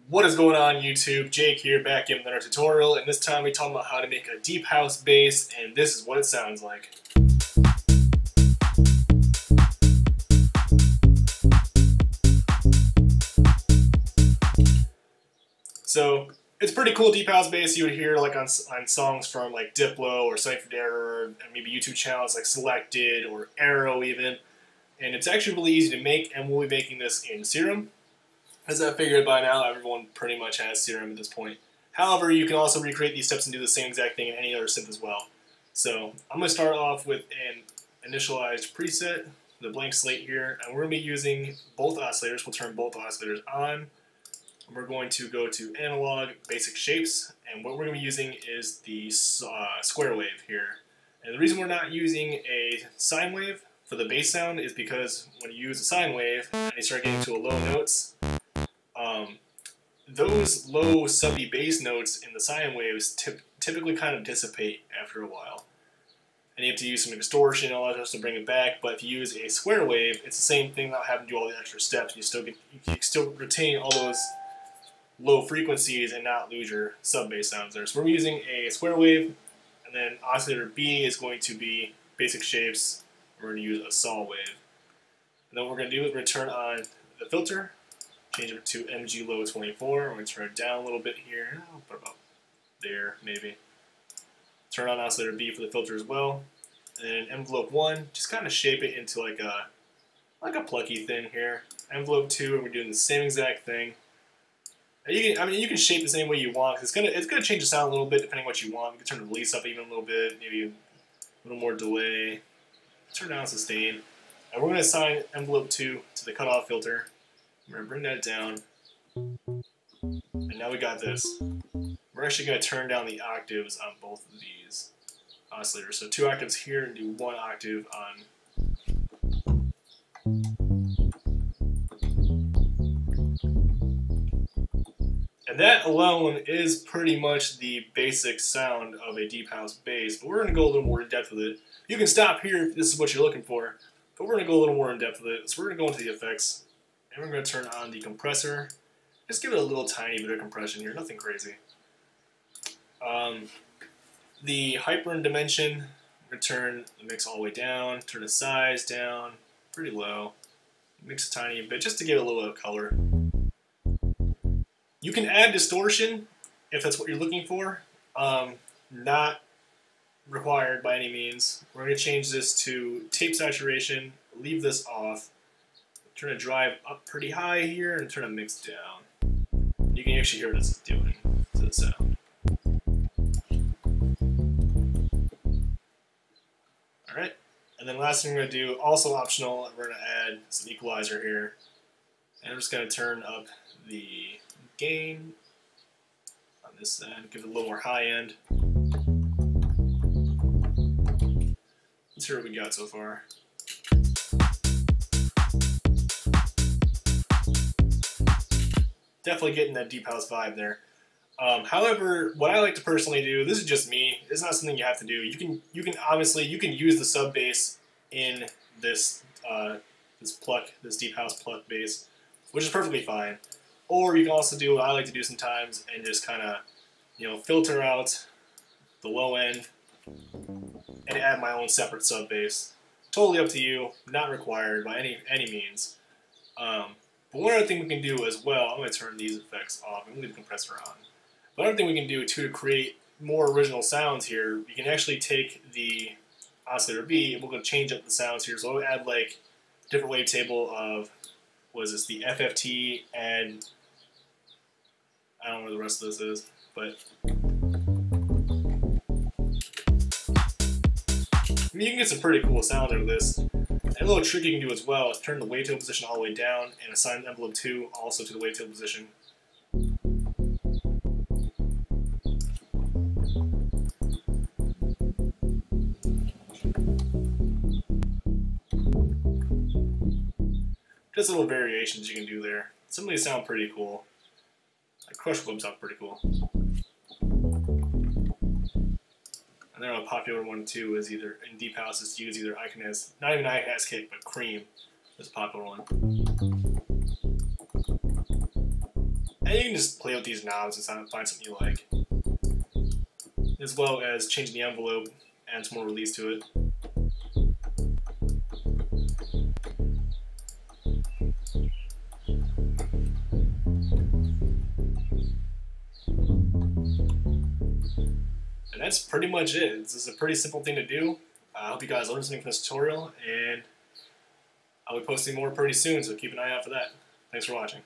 What is going on YouTube? Jake here, back in another tutorial, and this time we're talking about how to make a deep house bass, and this is what it sounds like. So it's pretty cool deep house bass you would hear like on songs from like Diplo or Sonny Fodera, and maybe YouTube channels like Selected or Arrow even. And it's actually really easy to make, and we'll be making this in Serum. As I figured by now, everyone pretty much has Serum at this point. However, you can also recreate these steps and do the same exact thing in any other synth as well. So I'm going to start off with an initialized preset, the blank slate here, and we're going to be using both oscillators. We'll turn both oscillators on. And we're going to go to analog basic shapes, and what we're going to be using is the square wave here. And the reason we're not using a sine wave for the bass sound is because when you use a sine wave and you start getting to a low notes, those low subby bass notes in the sine waves typically kind of dissipate after a while. And you have to use some distortion and all that stuff to bring it back, but if you use a square wave, it's the same thing without having to do all the extra steps. You still retain all those low frequencies and not lose your sub bass sounds there. So we're using a square wave, and then oscillator B is going to be basic shapes. We're going to use a saw wave. And then what we're going to do is we're going to turn on the filter, change it to MG low 24. We're going to turn it down a little bit here. I'll put about there, maybe. Turn on oscillator B for the filter as well. And then envelope 1, just kind of shape it into like a plucky thing here. Envelope 2, and we're doing the same exact thing. You can shape the same way you want. It's gonna change the sound a little bit depending on what you want. You can turn the release up even a little bit, maybe a little more delay. Turn down sustain. And we're going to assign envelope 2 to the cutoff filter. We're going to bring that down. And now we got this. We're actually going to turn down the octaves on both of these oscillators. So 2 octaves here and do 1 octave on. And that alone is pretty much the basic sound of a deep house bass, but we're going to go a little more in depth with it. You can stop here if this is what you're looking for, but we're going to go a little more in depth with it. So we're going to go into the effects, and we're going to turn on the compressor. Just give it a little tiny bit of compression here, nothing crazy. The hyper and dimension, we're going to turn the mix all the way down, turn the size down, pretty low. Mix a tiny bit, just to give it a little bit of color. You can add distortion if that's what you're looking for. Not required by any means. We're going to change this to tape saturation, leave this off, turn the drive up pretty high here, and turn the mix down. You can actually hear what it's doing to the sound. Alright, and then last thing we're going to do, also optional, we're going to add some equalizer here. And I'm just going to turn up the gain on this end, give it a little more high end. Let's hear what we got so far. Definitely getting that deep house vibe there. However, what I like to personally do, this is just me, it's not something you have to do. You can use the sub bass in this this deep house pluck bass, which is perfectly fine. Or you can also do what I like to do sometimes and just kind of, filter out the low end and add my own separate sub bass. Totally up to you, not required by any means. But one other thing we can do as well, I'm going to turn these effects off and leave the compressor on. But another thing we can do too to create more original sounds here, we can actually take the oscillator B and we're going to change up the sounds here. So we'll add like a different wavetable of, what is this, the FFT, and I don't know where the rest of this is, but you can get some pretty cool sound out of this. And a little trick you can do as well is turn the wavetable position all the way down and assign envelope 2 also to the wavetable position. Just little variations you can do there. Some of these sound pretty cool. Like Crush Flip sounds pretty cool. And then a popular one too is either in deep house is to use either Iconez, not even Iconez kick, but Cream is a popular one. And And you can just play with these knobs and find something you like. As well as changing the envelope, add some more release to it. And that's pretty much it. This is a pretty simple thing to do. I hope you guys learned something from this tutorial, and I'll be posting more pretty soon, so keep an eye out for that. Thanks for watching.